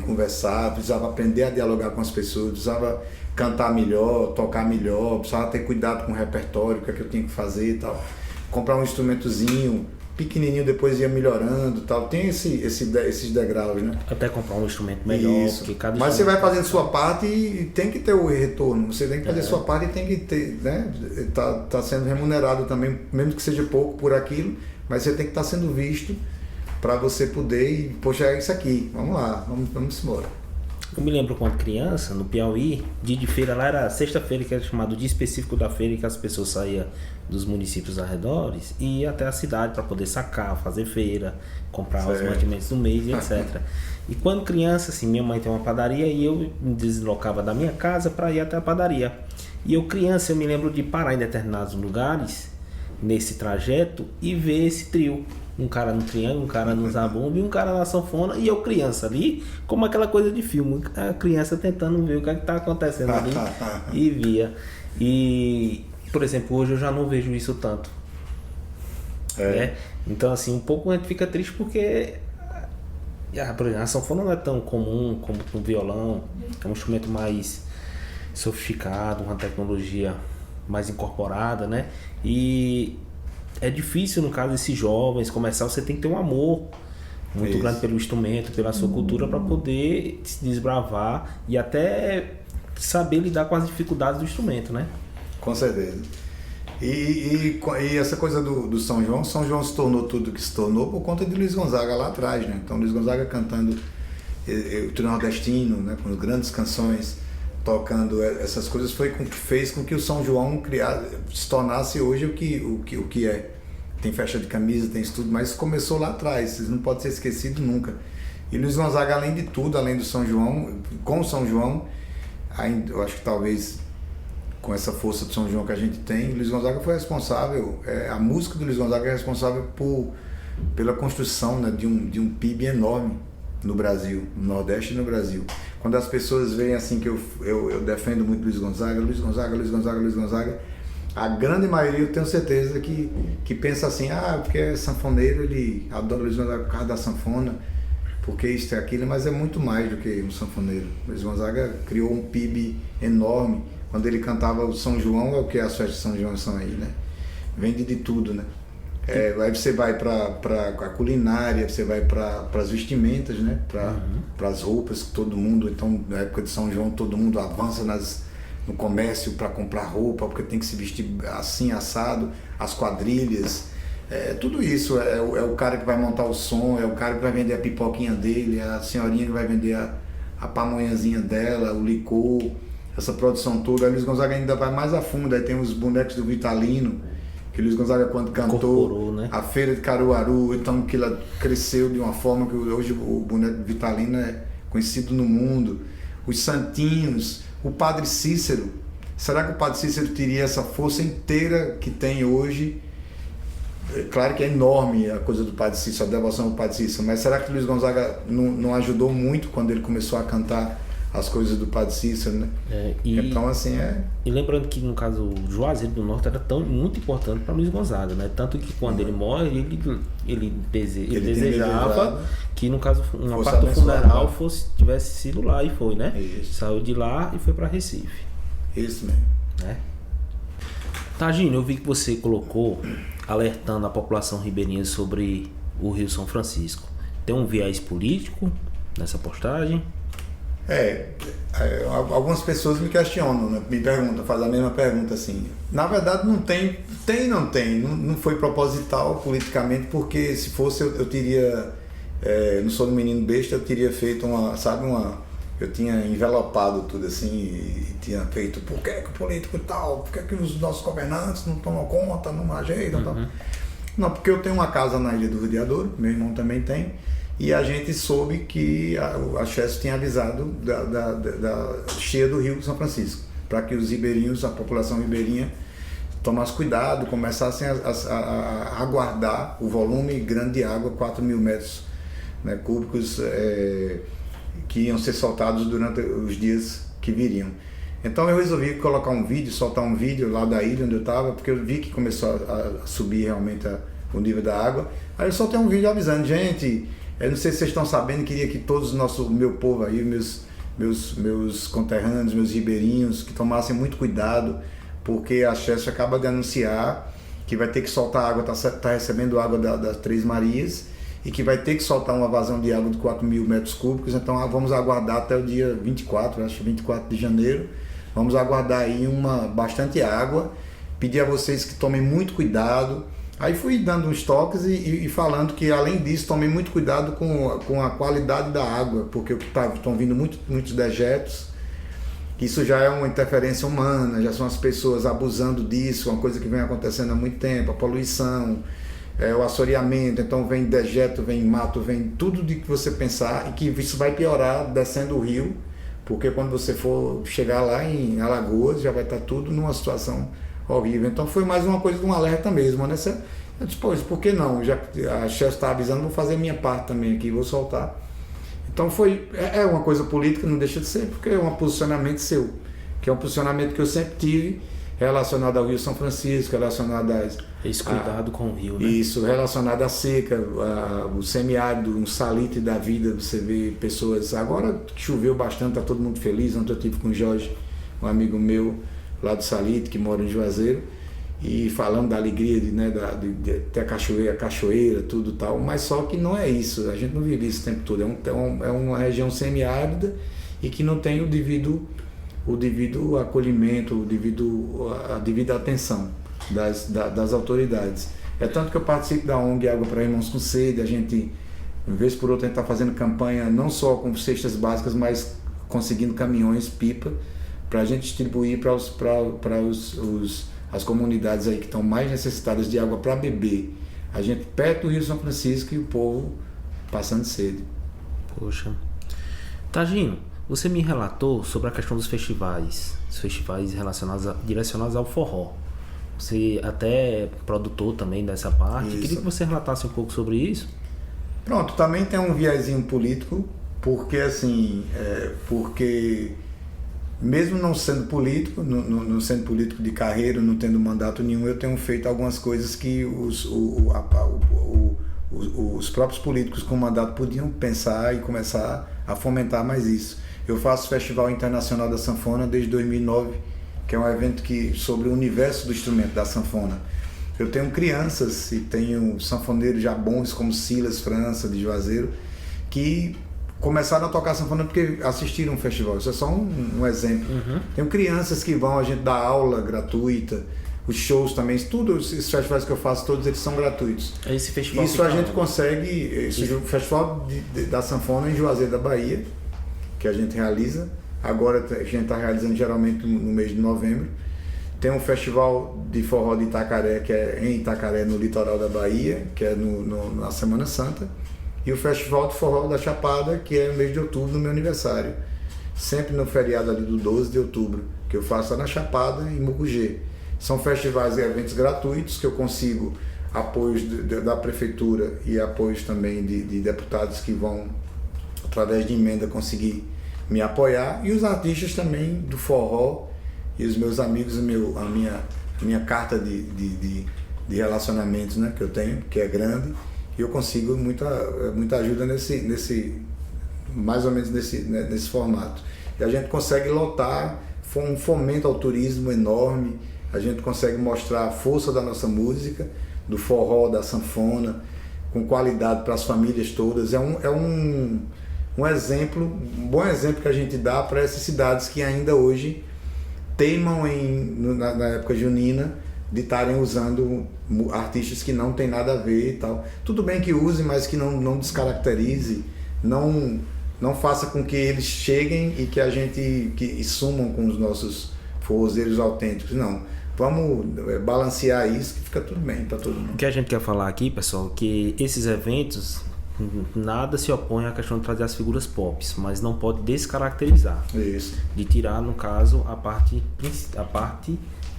conversar, precisava aprender a dialogar com as pessoas, precisava cantar melhor, tocar melhor, precisava ter cuidado com o repertório, o que é que eu tinha que fazer e tal. Comprar um instrumentozinho pequenininho, depois ia melhorando e tal. Tem esses degraus, né? Até comprar um instrumento melhor. Isso. Mas você vai fazendo sua parte e tem que ter o retorno. Você tem que fazer sua parte e tem que ter, né? Tá sendo remunerado também, mesmo que seja pouco por aquilo, mas você tem que estar sendo visto para você poder ir, poxa, é isso aqui, vamos lá, vamos embora. Eu me lembro quando criança, no Piauí, dia de feira lá era sexta-feira, que era chamado dia específico da feira, que as pessoas saíam dos municípios arredores e iam até a cidade para poder sacar, fazer feira, comprar os mantimentos do mês e etc. E quando criança, assim, minha mãe tem uma padaria e eu me deslocava da minha casa para ir até a padaria. E eu criança, eu me lembro de parar em determinados lugares, nesse trajeto, e ver esse trio. Um cara no triângulo, um cara no zabumba e um cara na sanfona, e eu criança ali, como aquela coisa de filme, a criança tentando ver o que está acontecendo ali e via. E, por exemplo, hoje eu já não vejo isso tanto. Né? Então, assim, um pouco a gente fica triste porque por exemplo, a sanfona não é tão comum como o violão, é um instrumento mais sofisticado, uma tecnologia mais incorporada, né? E é difícil, no caso desses jovens, começar, você tem que ter um amor muito grande pelo instrumento, pela sua cultura, para poder se desbravar e até saber lidar com as dificuldades do instrumento, né? Com certeza. E essa coisa do São João se tornou tudo que se tornou por conta de Luiz Gonzaga lá atrás, né? Então Luiz Gonzaga cantando o trio nordestino, né? Com grandes canções, tocando essas coisas, fez com que o São João se tornasse hoje o que é. Tem festa de camisa, tem isso tudo, mas começou lá atrás, isso não pode ser esquecido nunca. E Luiz Gonzaga, além de tudo, além do São João, com o São João, ainda, eu acho que talvez com essa força do São João que a gente tem, Luiz Gonzaga foi responsável, a música do Luiz Gonzaga é responsável pela construção, né, de um PIB enorme no Brasil, no Nordeste e no Brasil. Quando as pessoas veem assim que eu defendo muito Luiz Gonzaga, a grande maioria, eu tenho certeza que pensa assim, porque é sanfoneiro, ele adora Luiz Gonzaga por causa da sanfona, porque isso é aquilo, mas é muito mais do que um sanfoneiro. Luiz Gonzaga criou um PIB enorme. Quando ele cantava o São João, é o que as festas de São João são aí, né? Vende de tudo, né? Aí você vai para a culinária, você vai para as vestimentas, né? Para as roupas que todo mundo, então na época de São João todo mundo avança no comércio para comprar roupa, porque tem que se vestir assim, assado, as quadrilhas, tudo isso, é o cara que vai montar o som, é o cara que vai vender a pipoquinha dele, a senhorinha que vai vender a pamonhazinha dela, o licor, essa produção toda. A Luiz Gonzaga ainda vai mais a fundo, aí tem os bonecos do Vitalino, que Luiz Gonzaga quando cantou, né? A Feira de Caruaru, então que ela cresceu de uma forma que hoje o boneco Vitalino é conhecido no mundo, os santinhos, o Padre Cícero. Será que o Padre Cícero teria essa força inteira que tem hoje? Claro que é enorme a coisa do Padre Cícero, a devoção do Padre Cícero, mas será que Luiz Gonzaga não ajudou muito quando ele começou a cantar as coisas do Padre Cícero, né? Então, assim, E lembrando que, no caso, o Juazeiro do Norte era muito importante para Luiz Gonzaga, né? Tanto que quando ele morre, ele desejava que, no caso, uma parte do funeral tivesse sido lá, e foi, né? Isso. Saiu de lá e foi para Recife. Isso mesmo. Né? Tagino, eu vi que você colocou alertando a população ribeirinha sobre o Rio São Francisco. Tem um viés político nessa postagem? Algumas pessoas me questionam, né? Me perguntam, fazem a mesma pergunta assim. Na verdade não tem, não foi proposital politicamente, porque se fosse eu teria, não sou um menino besta, eu teria feito eu tinha envelopado tudo assim e tinha feito, por que o político tal, por que os nossos governantes não tomam conta, não ajeitam, tal. Não, porque eu tenho uma casa na Ilha do Rodeador, meu irmão também tem, e a gente soube que a Chess tinha avisado da cheia do Rio São Francisco, para que os ribeirinhos, a população ribeirinha, tomasse cuidado, começassem a aguardar o volume grande de água, 4 mil metros, né, cúbicos, que iam ser soltados durante os dias que viriam. Então eu resolvi soltar um vídeo lá da ilha onde eu estava, porque eu vi que começou a subir realmente o nível da água. Aí eu soltei um vídeo avisando, gente, eu não sei se vocês estão sabendo, queria que todos o meu povo aí, meus conterrâneos, meus ribeirinhos, que tomassem muito cuidado, porque a Chess acaba de anunciar que vai ter que soltar água, está recebendo água das Três Marias, e que vai ter que soltar uma vazão de água de 4 mil metros cúbicos, então vamos aguardar até o dia 24, acho que 24 de janeiro, vamos aguardar aí bastante água, pedir a vocês que tomem muito cuidado. Aí fui dando uns toques e falando que, além disso, tomem muito cuidado com a qualidade da água, porque estão vindo muitos dejetos, isso já é uma interferência humana, já são as pessoas abusando disso, uma coisa que vem acontecendo há muito tempo, a poluição, o assoreamento, então vem dejeto, vem mato, vem tudo de que você pensar, e que isso vai piorar descendo o rio, porque quando você for chegar lá em Alagoas já vai estar tudo numa situação horrível. Então foi mais uma coisa de um alerta mesmo, né? Eu disse, por que não? Já a Chess está avisando, vou fazer a minha parte também aqui, vou soltar. Então é uma coisa política, não deixa de ser, porque é um posicionamento seu, que é um posicionamento que eu sempre tive, relacionado ao Rio São Francisco, relacionado esse cuidado com o rio, né? Isso, relacionado à seca, o semiárido, um salite da vida, você vê pessoas... Agora choveu bastante, está todo mundo feliz. Ontem eu estive com o Jorge, um amigo meu lá do Salite, que mora em Juazeiro, e falando da alegria de ter a cachoeira, tudo tal, mas só que não é isso, a gente não vive isso o tempo todo, é uma região semiárida e que não tem o devido acolhimento, a devida atenção das autoridades. É tanto que eu participo da ONG Água para Irmãos com Sede, a gente, uma vez por outra, a gente está fazendo campanha não só com cestas básicas, mas conseguindo caminhões, pipa, para a gente distribuir para as comunidades aí que estão mais necessitadas de água para beber. A gente perto do Rio São Francisco e o povo passando sede. Poxa. Tagino, você me relatou sobre a questão dos festivais, direcionados ao forró. Você até é produtor também dessa parte. Isso. Queria que você relatasse um pouco sobre isso. Pronto, também tem um viésinho político, porque assim, porque mesmo não sendo político, não sendo político de carreira, não tendo mandato nenhum, eu tenho feito algumas coisas que os próprios políticos com mandato podiam pensar e começar a fomentar mais isso. Eu faço o Festival Internacional da Sanfona desde 2009, que é um evento sobre o universo do instrumento da sanfona. Eu tenho crianças e tenho sanfoneiros já bons como Silas França, de Juazeiro, que começaram a tocar sanfona porque assistiram um festival. Isso é só um exemplo. Uhum. Tenho crianças que vão, a gente dá aula gratuita, os shows também, tudo, esses festivais que eu faço, todos eles são gratuitos. Esse festival isso a gente consegue, o Festival da Sanfona em Juazeiro da Bahia, que a gente realiza. Agora a gente está realizando geralmente no mês de novembro. Tem um festival de forró de Itacaré, que é em Itacaré, no litoral da Bahia, que é na Semana Santa. E o festival de forró da Chapada, que é no mês de outubro, no meu aniversário. Sempre no feriado ali do 12 de outubro, que eu faço lá na Chapada, em Mucugê. São festivais e eventos gratuitos que eu consigo apoios da prefeitura e apoios também de deputados que vão, através de emenda, conseguir me apoiar. E os artistas também do forró e os meus amigos, a minha carta de relacionamentos, né, que eu tenho, que é grande, e eu consigo muita ajuda mais ou menos nesse formato. E a gente consegue lotar, um fomento ao turismo enorme, a gente consegue mostrar a força da nossa música, do forró, da sanfona, com qualidade para as famílias todas. É um exemplo, um bom exemplo que a gente dá para essas cidades que ainda hoje teimam na época junina de estarem usando artistas que não tem nada a ver e tal. Tudo bem que use, mas que não descaracterize, não faça com que eles cheguem e que a gente que sumam com os nossos forrozeiros autênticos. Não, vamos balancear isso que fica tudo bem para todo mundo. O que a gente quer falar aqui, pessoal, que esses eventos, nada se opõe à questão de trazer as figuras pop, mas não pode descaracterizar. Isso. De tirar, no caso, a parte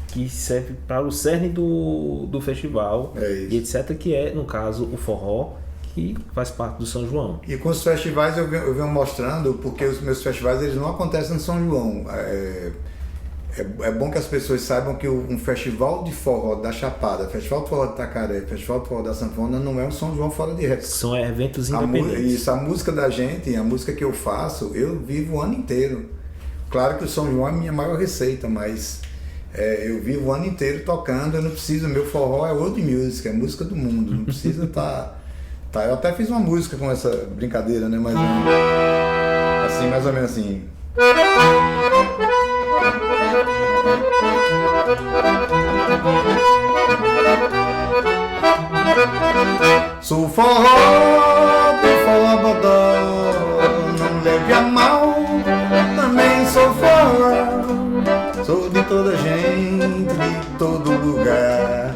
que serve para o cerne do festival, e etc., que é, no caso, o forró, que faz parte do São João. E com os festivais eu venho mostrando, porque os meus festivais eles não acontecem no São João. É bom que as pessoas saibam que um festival de forró da Chapada, festival de forró de Itacaré, festival de forró da sanfona não é um São João fora de época. São eventos independentes. A música da gente, a música que eu faço, eu vivo o ano inteiro. Claro que o São João é a minha maior receita, mas eu vivo o ano inteiro tocando, eu não preciso, meu forró é world music, é música do mundo, não precisa estar... Eu até fiz uma música com essa brincadeira, né? Mas assim, mais ou menos assim. Sou forró do forró bodó, não leve a mal, também sou forró, sou de toda gente, de todo lugar.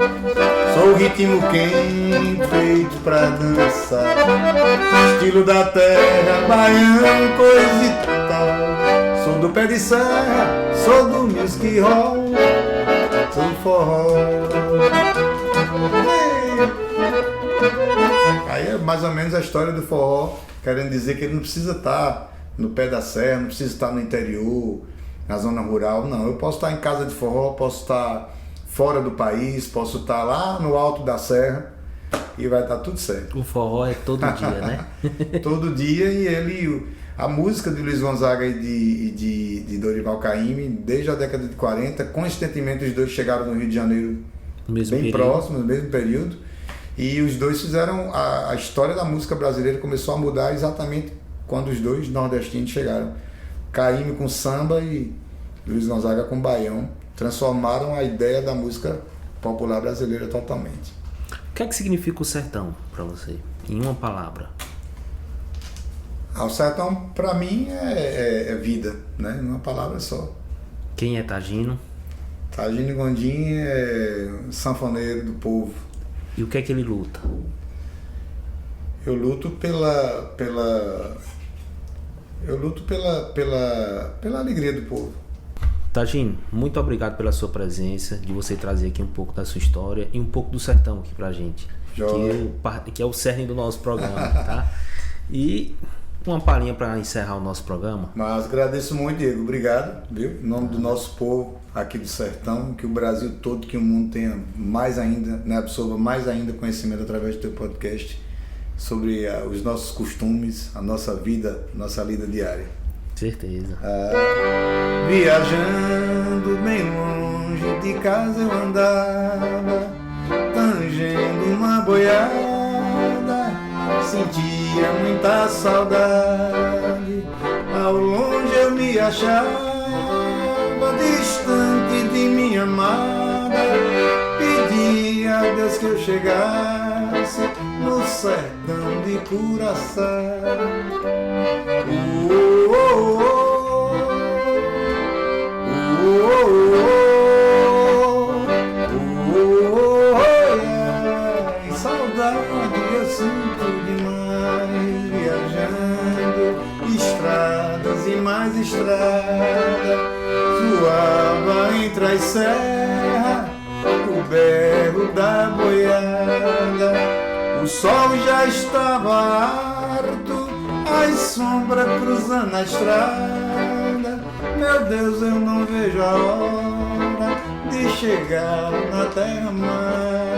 Sou ritmo quente, feito pra dançar, estilo da terra, baiano, coisa e tal. Sou do pé de serra, sou do music hall, sou do forró. Aí é mais ou menos a história do forró, querendo dizer que ele não precisa estar no pé da serra, não precisa estar no interior, na zona rural, não. Eu posso estar em casa de forró, posso estar fora do país, posso estar lá no alto da serra e vai estar tudo certo. O forró é todo dia, né? Todo dia, e a música de Luiz Gonzaga e de Dorival Caymmi, desde a década de 40, coincidentemente os dois chegaram no Rio de Janeiro bem próximos, no mesmo período, e os dois fizeram, a história da música brasileira começou a mudar exatamente quando os dois nordestinos chegaram. Caymmi com samba e Luiz Gonzaga com baião. Transformaram a ideia da música popular brasileira totalmente. O que é que significa o sertão para você, em uma palavra? O sertão, para mim, é vida, né? Em uma palavra só. Quem é Tagino? Tagino Gondim é sanfoneiro do povo. E o que é que ele luta? Eu luto pela alegria do povo. Tagino, muito obrigado pela sua presença, de você trazer aqui um pouco da sua história e um pouco do sertão aqui pra gente, que é o cerne do nosso programa, tá? E uma palhinha para encerrar o nosso programa. Mas agradeço muito, Diego, obrigado, viu? Em nome do nosso povo aqui do sertão, que o Brasil todo, que o mundo tenha mais ainda, né, absorva mais ainda conhecimento através do teu podcast sobre os nossos costumes, a nossa vida, nossa lida diária. Certeza. Viajando bem longe de casa eu andava, tangendo uma boiada, sentia muita saudade. Ao longe eu me achava distante de minha amada, pedia a Deus que eu chegasse no sertão de Curaçá. e mais estrada, zoava entre as serras o berro da boiada. O sol já estava harto, as sombras cruzando a estrada. Meu Deus, eu não vejo a hora de chegar na terra-mar.